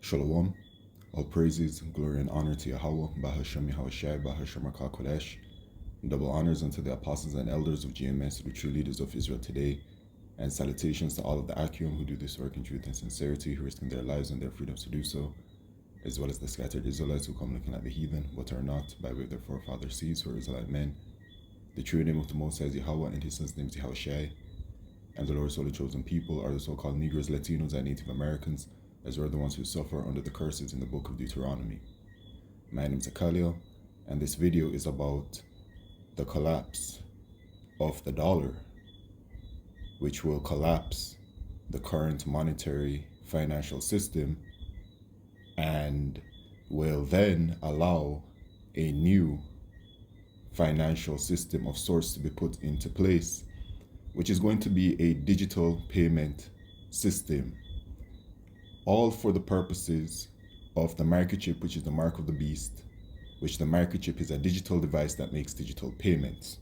Shalom. All praises, glory, and honor to Yahweh, Bahashem Yahushai, Bahashem Kodesh. Double honors unto the apostles and elders of GMS, the true leaders of Israel today, and salutations to all of the Akim who do this work in truth and sincerity, who risking their lives and their freedoms to do so, as well as the scattered Israelites who come looking at the heathen, but are not, by way of their forefathers' seeds, who are Israelite men. The true name of the Most High is Yahweh, and his son's name is Yahushai. And the Lord's holy chosen people are the so-called Negroes, Latinos, and Native Americans, as are the ones who suffer under the curses in the book of Deuteronomy. My name is Akalio, and this video is about the collapse of the dollar, which will collapse the current monetary financial system and will then allow a new financial system of sorts to be put into place, which is going to be a digital payment system, all for the purposes of the microchip, which is the mark of the beast, which the microchip is a digital device that makes digital payments.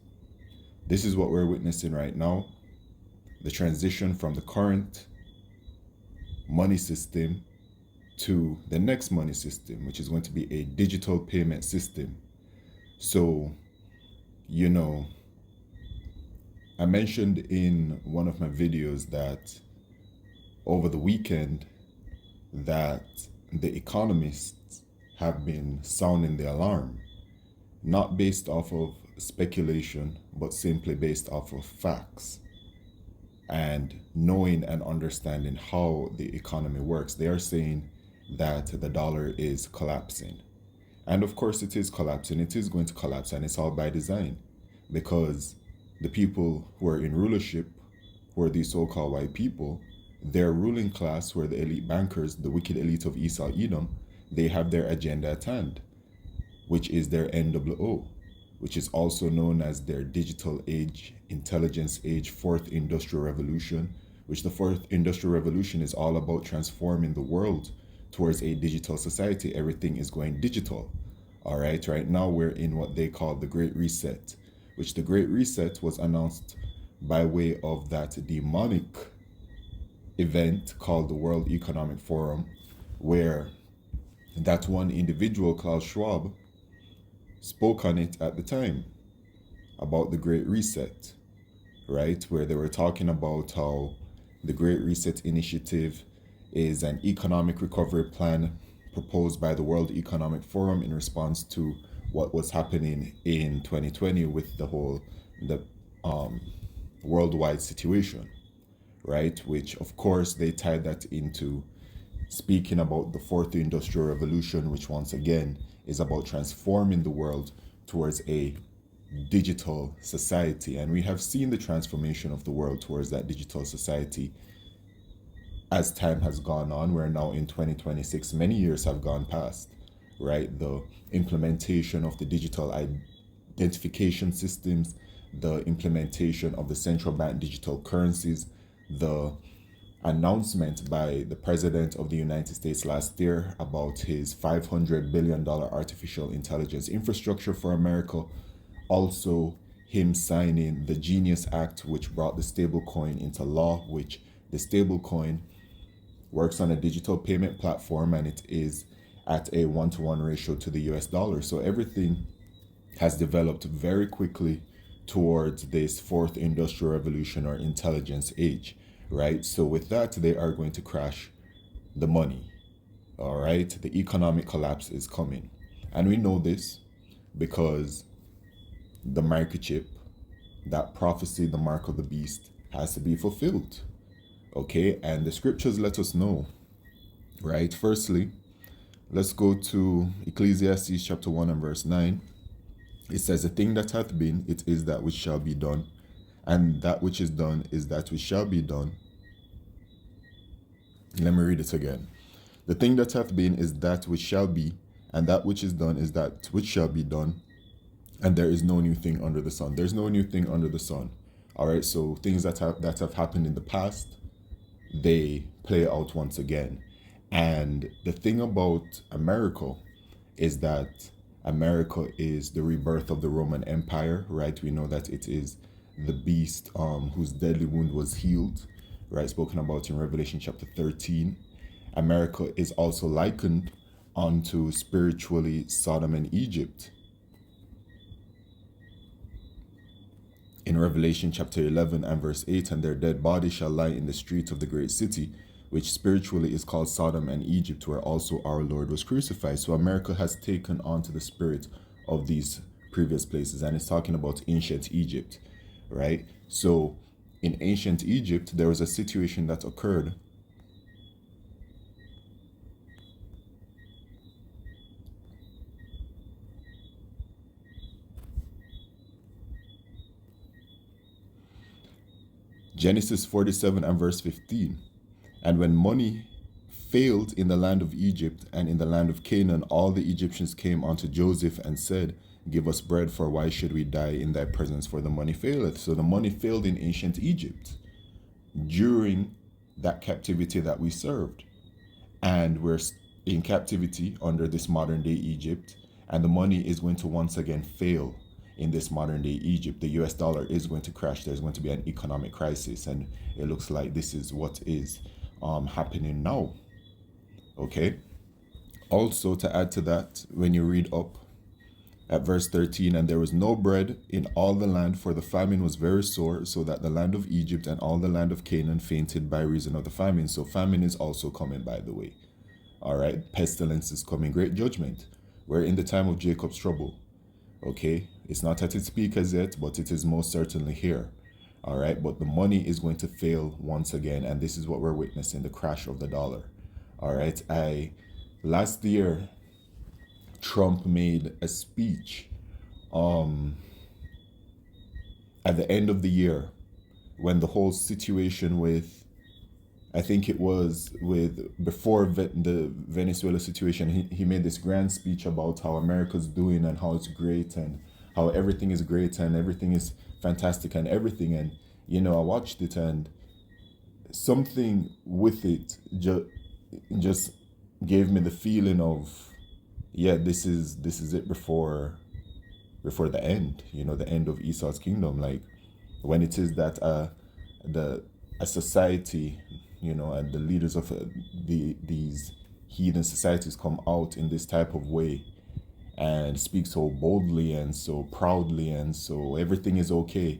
This is what we're witnessing right now, the transition from the current money system to the next money system, which is going to be a digital payment system. So, I mentioned in one of my videos that over the weekend that the economists have been sounding the alarm, not based off of speculation, but simply based off of facts and knowing and understanding how the economy works. They are saying that the dollar is collapsing. And of course it is collapsing. It is going to collapse, and it's all by design, because the people who are in rulership, who are these so-called white people, their ruling class, who are the elite bankers, the wicked elite of Esau Edom, they have their agenda at hand, which is their NWO, which is also known as their digital age, intelligence age, fourth industrial revolution, which the fourth industrial revolution is all about transforming the world towards a digital society. Everything is going digital. All right, right now we're in what they call the Great Reset, which the Great Reset was announced by way of that demonic event called the World Economic Forum, where that one individual, Klaus Schwab, spoke on it at the time about the Great Reset, right? Where they were talking about how the Great Reset initiative is an economic recovery plan proposed by the World Economic Forum in response to what was happening in 2020 with the worldwide situation, right? Which of course they tied that into speaking about the fourth industrial revolution, which once again is about transforming the world towards a digital society. And we have seen the transformation of the world towards that digital society as time has gone on. We're now in 2026. Many years have gone past, right? The implementation of the digital identification systems, the implementation of the central bank digital currencies, the announcement by the President of the United States last year about his $500 billion artificial intelligence infrastructure for America. Also, him signing the Genius Act, which brought the stablecoin into law, which the stablecoin works on a digital payment platform, and it is at a 1-to-1 ratio to the US dollar. So everything has developed very quickly towards this fourth industrial revolution or intelligence age, right? So with that, they are going to crash the money, all right? The economic collapse is coming. And we know this because the microchip, that prophecy, the mark of the beast, has to be fulfilled, okay? And the scriptures let us know, right? Firstly, let's go to Ecclesiastes chapter 1 and verse 9. It says, "The thing that hath been, it is that which shall be done, and that which is done is that which shall be done." Let me read it again. "The thing that hath been is that which shall be, and that which is done is that which shall be done, and there is no new thing under the sun." There's no new thing under the sun. All right, so things that have happened in the past, they play out once again. And the thing about America is that America is the rebirth of the Roman Empire, right? We know that it is the beast whose deadly wound was healed, right? Spoken about in Revelation chapter 13. America is also likened unto spiritually Sodom and Egypt. In Revelation chapter 11 and verse 8, and their dead bodies shall lie in the streets of the great city, which spiritually is called Sodom and Egypt, where also our Lord was crucified. So America has taken on to the spirit of these previous places, and it's talking about ancient Egypt, right? So in ancient Egypt, there was a situation that occurred Genesis 47 and verse 15. And when money failed in the land of Egypt and in the land of Canaan, all the Egyptians came unto Joseph and said, Give us bread, for why should we die in thy presence, for the money faileth? So the money failed in ancient Egypt during that captivity that we served. And we're in captivity under this modern day Egypt, and the money is going to once again fail in this modern day Egypt. The US dollar is going to crash. There's going to be an economic crisis, and it looks like this is what is happening now. Okay. Also, to add to that, when you read up at verse 13, and there was no bread in all the land, for the famine was very sore, so that the land of Egypt and all the land of Canaan fainted by reason of the famine. So famine is also coming, by the way. All right. Pestilence is coming. Great judgment. We're in the time of Jacob's trouble. Okay. It's not at its peak as yet, but it is most certainly here. All right. But the money is going to fail once again. And this is what we're witnessing, the crash of the dollar. All right. Last year, Trump made a speech at the end of the year when the whole situation with, I think it was before the Venezuela situation, he made this grand speech about how America's doing and how it's great and how everything is great and everything is fantastic and everything. And, I watched it, and something with it just gave me the feeling of, yeah, this is it before the end, the end of Esau's kingdom. Like when it is that a society, and the leaders of these heathen societies come out in this type of way and speak so boldly and so proudly and so everything is okay,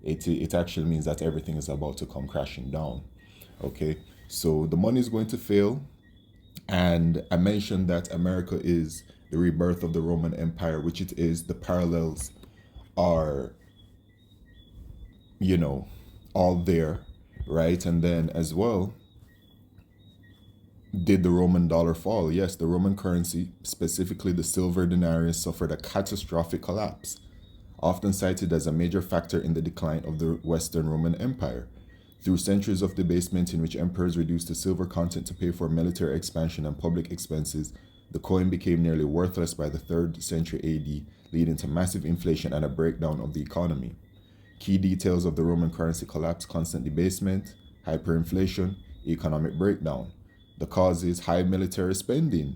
it actually means that everything is about to come crashing down. Okay, so the money is going to fail. And I mentioned that America is the rebirth of the Roman Empire, which it is. The parallels are, all there, right? And then as well, did the Roman dollar fall? Yes, the Roman currency, specifically the silver denarius, suffered a catastrophic collapse, often cited as a major factor in the decline of the Western Roman Empire. Through centuries of debasement in which emperors reduced the silver content to pay for military expansion and public expenses, the coin became nearly worthless by the 3rd century AD, leading to massive inflation and a breakdown of the economy. Key details of the Roman currency collapse: constant debasement, hyperinflation, economic breakdown. The cause is high military spending.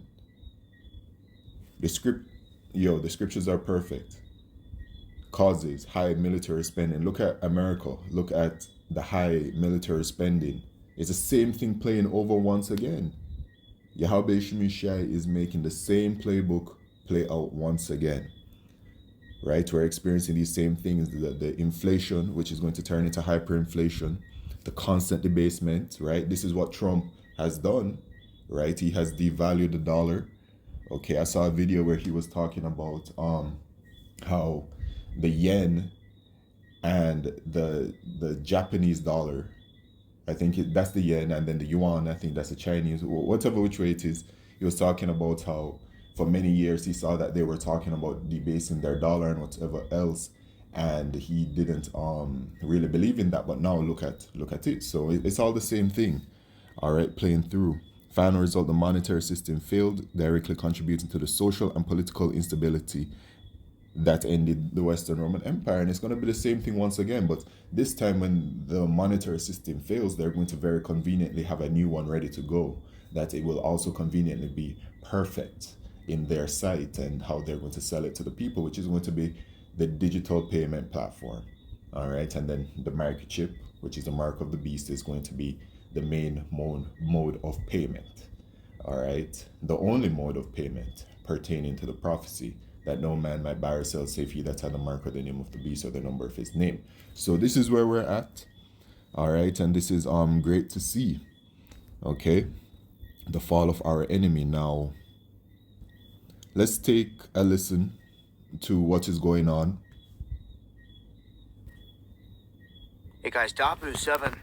The scriptures are perfect. Causes high military spending. Look at America. Look at the high military spending. It's the same thing playing over once again. Yahweh Shemishai is making the same playbook play out once again. Right? We're experiencing these same things, the inflation, which is going to turn into hyperinflation, the constant debasement, right? This is what Trump has done, right? He has devalued the dollar. Okay, I saw a video where he was talking about how the yen and the Japanese dollar, I think that's the yen, and then the yuan, I think that's the Chinese, whatever which way it is. He was talking about how for many years he saw that they were talking about debasing their dollar and whatever else, and he didn't really believe in that. But now look at it. So it's all the same thing, all right, playing through. Final result: the monetary system failed, directly contributing to the social and political instability that ended the Western Roman Empire. And it's going to be the same thing once again, but this time when the monetary system fails, they're going to very conveniently have a new one ready to go, that it will also conveniently be perfect in their sight and how they're going to sell it to the people, which is going to be the digital payment platform. All right, and then the microchip, which is the mark of the beast, is going to be the main mode of payment. all right, the only mode of payment pertaining to the prophecy that no man might buy or sell save he that had the mark of the name of the beast or the number of his name. So this is where we're at, all right, and this is great to see, okay, the fall of our enemy. Now, let's take a listen to what is going on. Hey guys, Dabu7.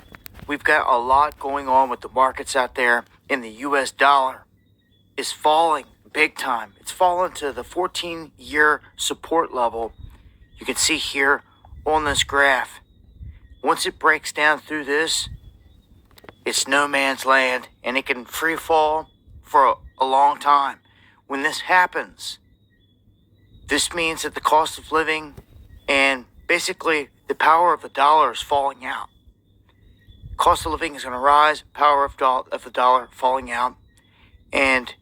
We've got a lot going on with the markets out there, and the US dollar is falling big time. It's fallen to the 14-year support level. You can see here on this graph. Once it breaks down through this, it's no man's land, and it can free fall for a long time. When this happens, this means that the cost of living and basically the power of the dollar is falling out. Cost of living is going to rise, power of the dollar falling out, and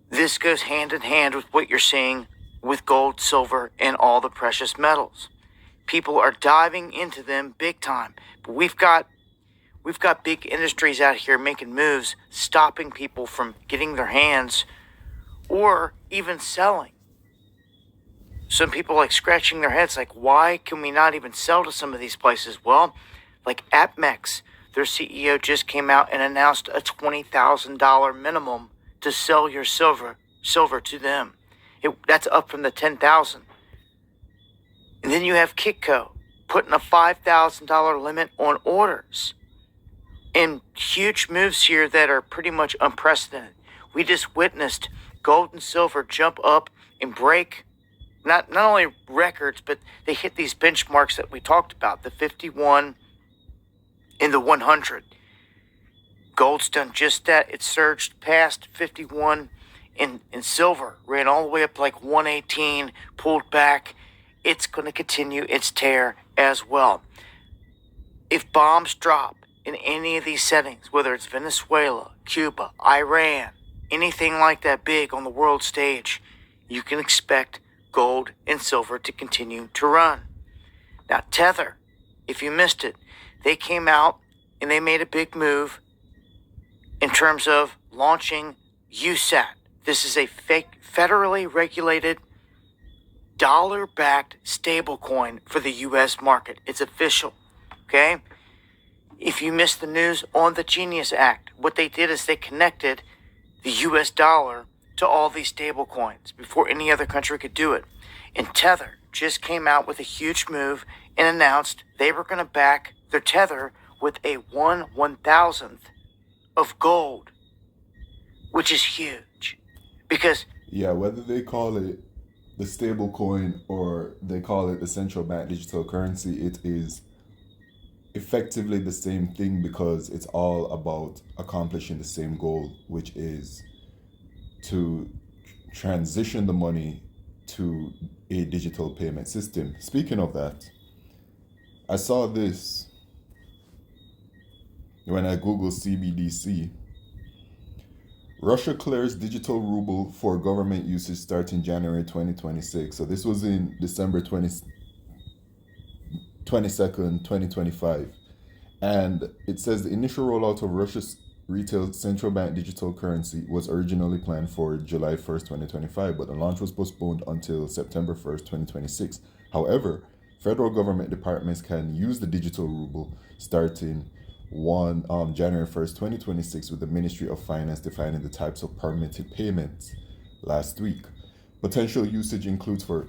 this goes hand in hand with what you're seeing with gold, silver, and all the precious metals. People are diving into them big time, but we've got big industries out here making moves, stopping people from getting their hands or even selling. Some people like scratching their heads like, why can we not even sell to some of these places? Well, like APMEX, their CEO just came out and announced a $20,000 minimum to sell your silver to them. That's up from the $10,000. And then you have Kitco putting a $5,000 limit on orders. And huge moves here that are pretty much unprecedented. We just witnessed gold and silver jump up and break not only records, but they hit these benchmarks that we talked about, the 51 and the 100. Gold's done just that. It surged past 51, and silver ran all the way up to like 118, pulled back. It's going to continue its tear as well. If bombs drop in any of these settings, whether it's Venezuela, Cuba, Iran, anything like that big on the world stage, you can expect gold and silver to continue to run. Now, Tether, if you missed it, they came out and they made a big move in terms of launching USAT. This is a federally regulated dollar-backed stablecoin for the U.S. market. It's official, okay? If you missed the news on the Genius Act, what they did is they connected the U.S. dollar to all these stablecoins before any other country could do it. And Tether just came out with a huge move and announced they were going to back their Tether with a 1/1000th of gold, which is huge. Because yeah, whether they call it the stable coin or they call it the central bank digital currency, it is effectively the same thing because it's all about accomplishing the same goal, which is to transition the money to a digital payment system. Speaking of that, I saw this when I Googled CBDC. Russia clears digital ruble for government usage starting January 2026. So this was in December 22nd, 2025. And it says the initial rollout of Russia's retail central bank digital currency was originally planned for July 1st, 2025, but the launch was postponed until September 1st, 2026. However, federal government departments can use the digital ruble starting January 1st, 2026, with the Ministry of Finance defining the types of permitted payments last week. Potential usage includes for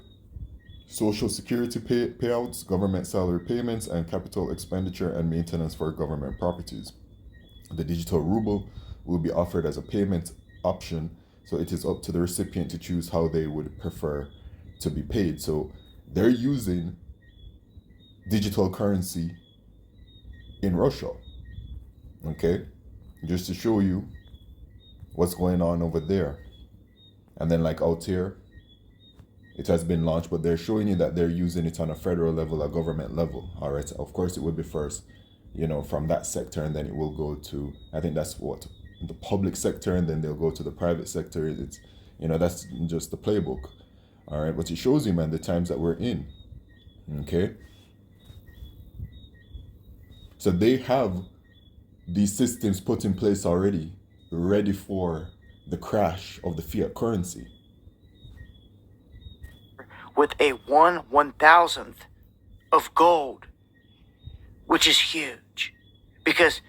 Social Security payouts, government salary payments, and capital expenditure and maintenance for government properties. The digital ruble will be offered as a payment option, so it is up to the recipient to choose how they would prefer to be paid. So they're using digital currency in Russia, okay? Just to show you what's going on over there. And then like out here, it has been launched, but they're showing you that they're using it on a federal level, a government level. All right. Of course, it would be first, from that sector, and then it will go to, I think that's what, the public sector, and then they'll go to the private sector. It's, that's just the playbook. All right. But it shows you, man, the times that we're in. Okay. So they have these systems put in place already ready for the crash of the fiat currency. With a 1/1000th of gold, which is huge, because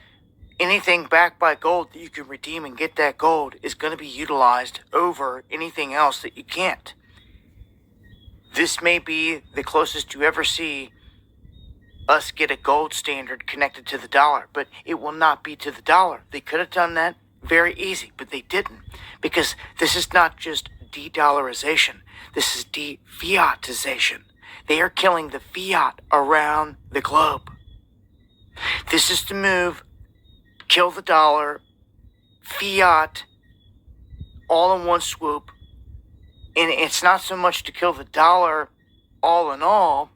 anything backed by gold that you can redeem and get that gold is going to be utilized over anything else that you can't. This may be the closest you ever see us get a gold standard connected to the dollar, but it will not be to the dollar. They could have done that very easy, but they didn't, because this is not just de-dollarization. This is de-fiatization. They are killing the fiat around the globe. This is to move, kill the dollar, fiat, all in one swoop. And it's not so much to kill the dollar all in all,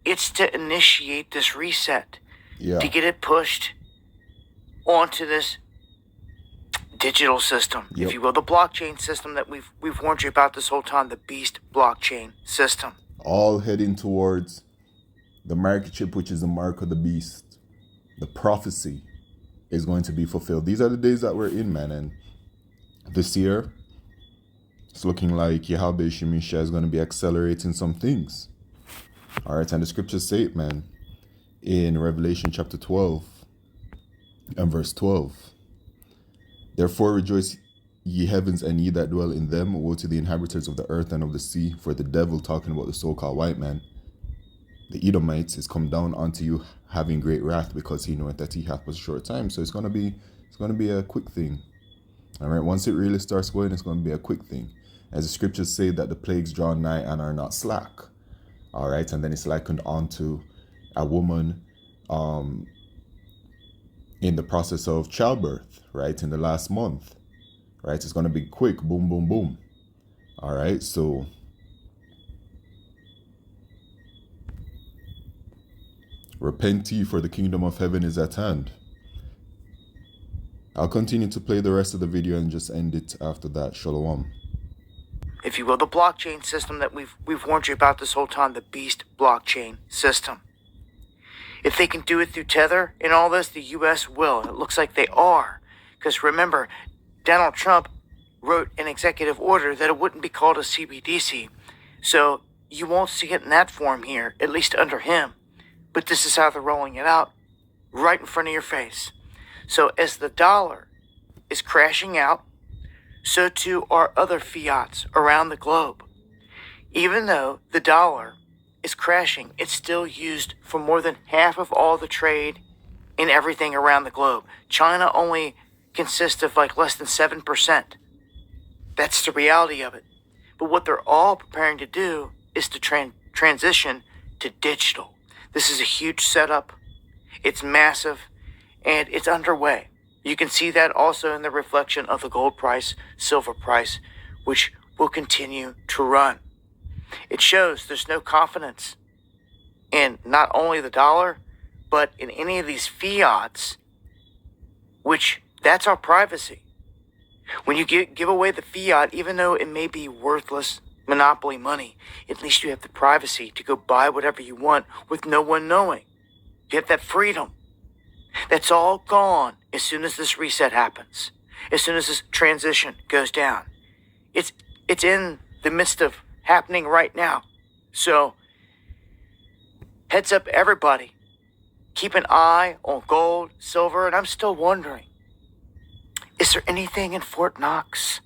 it's to initiate this reset, to get it pushed onto this digital system, if you will, the blockchain system that we've warned you about this whole time, the beast blockchain system. All heading towards the microchip, which is the mark of the beast. The prophecy is going to be fulfilled. These are the days that we're in, man. And this year, it's looking like Yahweh Shemisha is going to be accelerating some things. All right, and the scriptures say it, man, in Revelation chapter 12 and verse 12. Therefore rejoice, ye heavens, and ye that dwell in them. Woe to the inhabitants of the earth and of the sea, for the devil, talking about the so-called white man, the Edomites, is come down unto you, having great wrath, because he knoweth that he hath but a short time. So it's gonna be a quick thing. All right, once it really starts going, it's gonna be a quick thing. As the scriptures say that the plagues draw nigh and are not slack. All right, and then it's likened onto a woman in the process of childbirth, right, in the last month, right? It's going to be quick, boom, boom, boom. All right, so repent ye, for the kingdom of heaven is at hand. I'll continue to play the rest of the video and just end it after that. Shalom. If you will, the blockchain system that we've warned you about this whole time, the beast blockchain system. If they can do it through Tether and all this, the U.S. will. And it looks like they are. Because remember, Donald Trump wrote an executive order that it wouldn't be called a CBDC. So you won't see it in that form here, at least under him. But this is how they're rolling it out, right in front of your face. So as the dollar is crashing out, so too are other fiats around the globe. Even though the dollar is crashing, it's still used for more than half of all the trade in everything around the globe. China only consists of like less than 7%. That's the reality of it. But what they're all preparing to do is to transition to digital. This is a huge setup. It's massive, and it's underway. You can see that also in the reflection of the gold price, silver price, which will continue to run. It shows there's no confidence in not only the dollar, but in any of these fiats, which that's our privacy. When you give away the fiat, even though it may be worthless monopoly money, at least you have the privacy to go buy whatever you want with no one knowing. You have that freedom. That's all gone as soon as this reset happens, as soon as this transition goes down. It's in the midst of happening right now. So, heads up everybody. Keep an eye on gold, silver, and I'm still wondering, is there anything in Fort Knox?